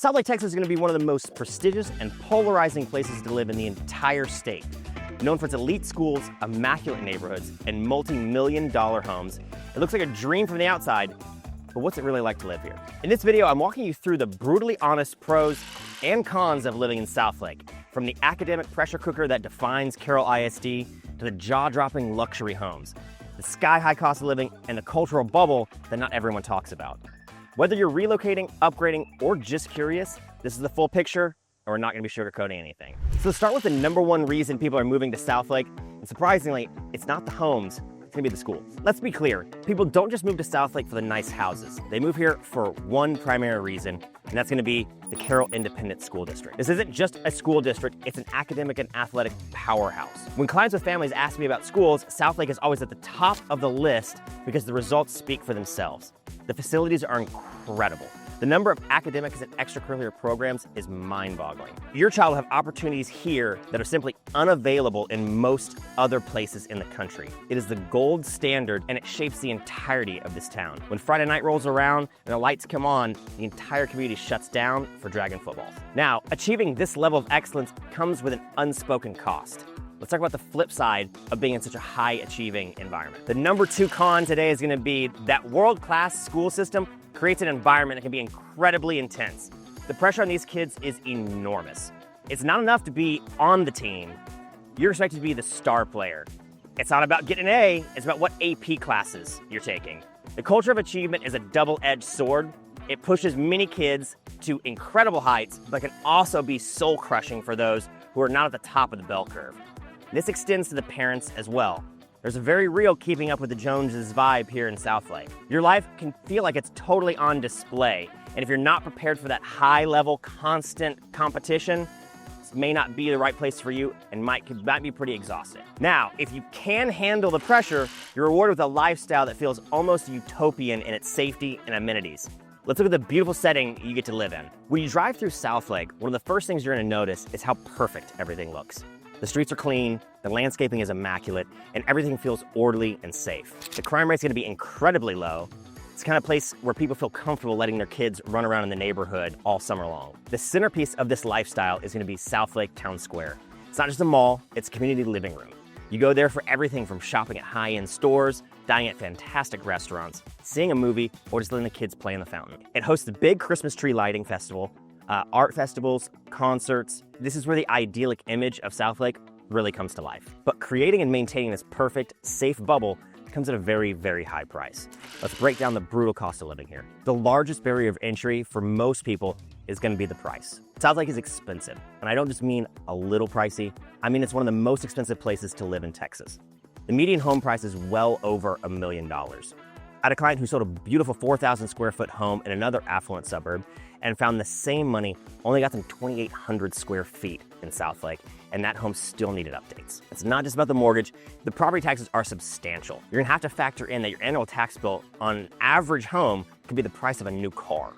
SouthLake, Texas is going to be one of the most prestigious and polarizing places to live in the entire state. Known for its elite schools, immaculate neighborhoods, and multi-million-dollar homes, it looks like a dream from the outside, but what's it really like to live here? In this video, I'm walking you through the brutally honest pros and cons of living in SouthLake, from the academic pressure cooker that defines Carroll ISD to the jaw-dropping luxury homes, the sky-high cost of living, and the cultural bubble that not everyone talks about. Whether you're relocating, upgrading, or just curious, this is the full picture, and we're not going to be sugarcoating anything. So let's start with the number one reason people are moving to SouthLake, and surprisingly, it's not the homes, it's going to be the schools. Let's be clear, people don't just move to SouthLake for the nice houses. They move here for one primary reason, and that's going to be the Carroll Independent School District. This isn't just a school district, it's an academic and athletic powerhouse. When clients with families ask me about schools, SouthLake is always at the top of the list because the results speak for themselves. The facilities are incredible. The number of academics and extracurricular programs is mind-boggling. Your child will have opportunities here that are simply unavailable in most other places in the country. It is the gold standard, and it shapes the entirety of this town. When Friday night rolls around and the lights come on, the entire community shuts down for Dragon football. Now, achieving this level of excellence comes with an unspoken cost. Let's talk about the flip side of being in such a high-achieving environment. The number two con today is going to be that world-class school system creates an environment that can be incredibly intense. The pressure on these kids is enormous. It's not enough to be on the team. You're expected to be the star player. It's not about getting an A, it's about what AP classes you're taking. The culture of achievement is a double-edged sword. It pushes many kids to incredible heights, but can also be soul-crushing for those who are not at the top of the bell curve. This extends to the parents as well. There's a very real keeping up with the Joneses vibe here in SouthLake. Your life can feel like it's totally on display, and if you're not prepared for that high-level, constant competition, this may not be the right place for you and might be pretty exhausting. Now, if you can handle the pressure, you're rewarded with a lifestyle that feels almost utopian in its safety and amenities. Let's look at the beautiful setting you get to live in. When you drive through SouthLake, one of the first things you're going to notice is how perfect everything looks. The streets are clean, the landscaping is immaculate, and everything feels orderly and safe. The crime rate's gonna be incredibly low. It's the kind of place where people feel comfortable letting their kids run around in the neighborhood all summer long. The centerpiece of this lifestyle is gonna be SouthLake Town Square. It's not just a mall, it's a community living room. You go there for everything from shopping at high-end stores, dining at fantastic restaurants, seeing a movie, or just letting the kids play in the fountain. It hosts the big Christmas tree lighting festival, art festivals, concerts. This is where the idyllic image of SouthLake really comes to life. But creating and maintaining this perfect, safe bubble comes at a very, very high price. Let's break down the brutal cost of living here. The largest barrier of entry for most people is going to be the price. SouthLake is expensive, and I don't just mean a little pricey. I mean it's one of the most expensive places to live in Texas. The median home price is well over $1 million. I had a client who sold a beautiful 4,000 square foot home in another affluent suburb and found the same money only got them 2,800 square feet in SouthLake, and that home still needed updates. It's not just about the mortgage. The property taxes are substantial. You're gonna have to factor in that your annual tax bill on an average home could be the price of a new car.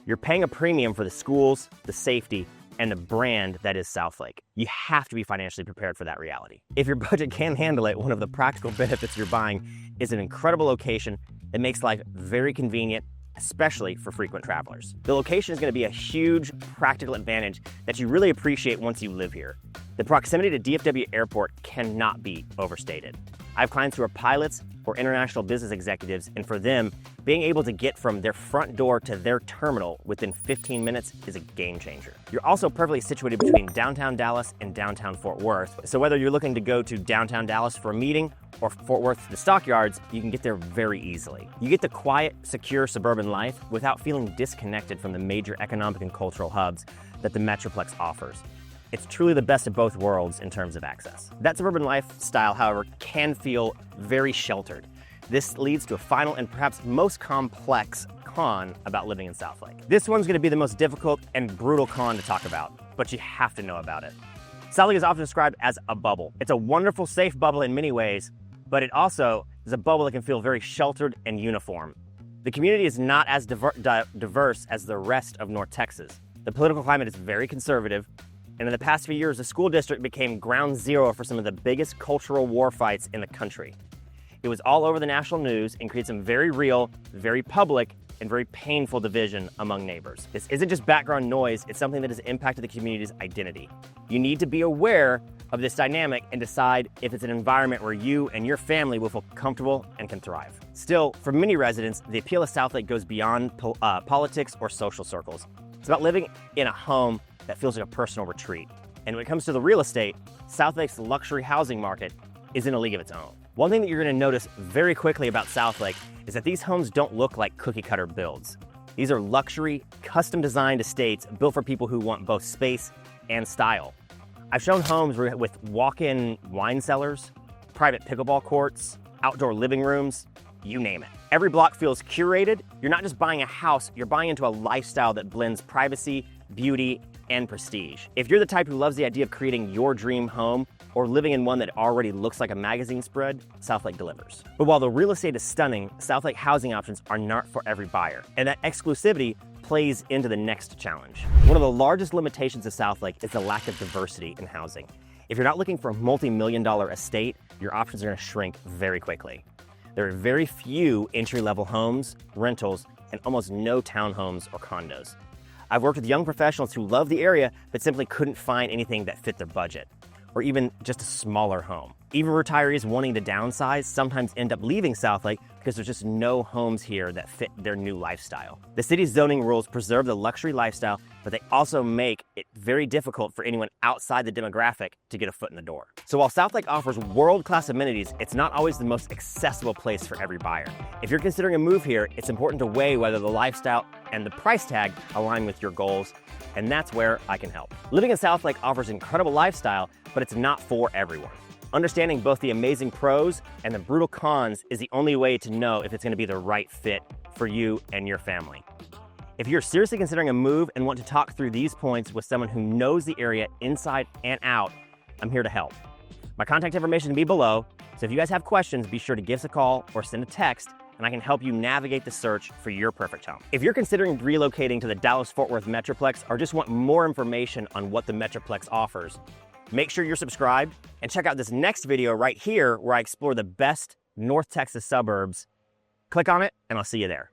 You're paying a premium for the schools, the safety, and the brand that is SouthLake. You have to be financially prepared for that reality. If your budget can handle it, one of the practical benefits you're buying is an incredible location that makes life very convenient, especially for frequent travelers. The location is going to be a huge practical advantage that you really appreciate once you live here. The proximity to DFW Airport cannot be overstated. I have clients who are pilots or international business executives, and for them, being able to get from their front door to their terminal within 15 minutes is a game changer. You're also perfectly situated between downtown Dallas and downtown Fort Worth, so whether you're looking to go to downtown Dallas for a meeting or Fort Worth to the stockyards, you can get there very easily. You get the quiet, secure suburban life without feeling disconnected from the major economic and cultural hubs that the Metroplex offers. It's truly the best of both worlds in terms of access. That suburban lifestyle, however, can feel very sheltered. This leads to a final and perhaps most complex con about living in SouthLake. This one's gonna be the most difficult and brutal con to talk about, but you have to know about it. SouthLake is often described as a bubble. It's a wonderful, safe bubble in many ways, but it also is a bubble that can feel very sheltered and uniform. The community is not as diverse as the rest of North Texas. The political climate is very conservative, and in the past few years, the school district became ground zero for some of the biggest cultural war fights in the country. It was all over the national news and created some very real, very public, and very painful division among neighbors. This isn't just background noise, it's something that has impacted the community's identity. You need to be aware of this dynamic and decide if it's an environment where you and your family will feel comfortable and can thrive. Still, for many residents, the appeal of SouthLake goes beyond politics or social circles. It's about living in a home that feels like a personal retreat. And when it comes to the real estate, SouthLake's luxury housing market is in a league of its own. One thing that you're going to notice very quickly about SouthLake is that these homes don't look like cookie-cutter builds. These are luxury, custom-designed estates built for people who want both space and style. I've shown homes with walk-in wine cellars, private pickleball courts, outdoor living rooms, you name it. Every block feels curated. You're not just buying a house, you're buying into a lifestyle that blends privacy, beauty, and prestige. If you're the type who loves the idea of creating your dream home or living in one that already looks like a magazine spread, SouthLake delivers. But while the real estate is stunning, SouthLake housing options are not for every buyer. And that exclusivity plays into the next challenge. One of the largest limitations of SouthLake is the lack of diversity in housing. If you're not looking for a multi-million-dollar estate, your options are going to shrink very quickly. There are very few entry-level homes, rentals, and almost no townhomes or condos. I've worked with young professionals who love the area but simply couldn't find anything that fit their budget, or even just a smaller home. Even retirees wanting to downsize sometimes end up leaving SouthLake because there's just no homes here that fit their new lifestyle. The city's zoning rules preserve the luxury lifestyle, but they also make it very difficult for anyone outside the demographic to get a foot in the door. So while SouthLake offers world-class amenities, it's not always the most accessible place for every buyer. If you're considering a move here, it's important to weigh whether the lifestyle and the price tag align with your goals, and that's where I can help. Living in SouthLake offers incredible lifestyle, but it's not for everyone. Understanding both the amazing pros and the brutal cons is the only way to know if it's going to be the right fit for you and your family. If you're seriously considering a move and want to talk through these points with someone who knows the area inside and out, I'm here to help. My contact information will be below, so if you guys have questions, be sure to give us a call or send a text, and I can help you navigate the search for your perfect home. If you're considering relocating to the Dallas-Fort Worth Metroplex or just want more information on what the Metroplex offers, make sure you're subscribed and check out this next video right here where I explore the best North Texas suburbs. Click on it and I'll see you there.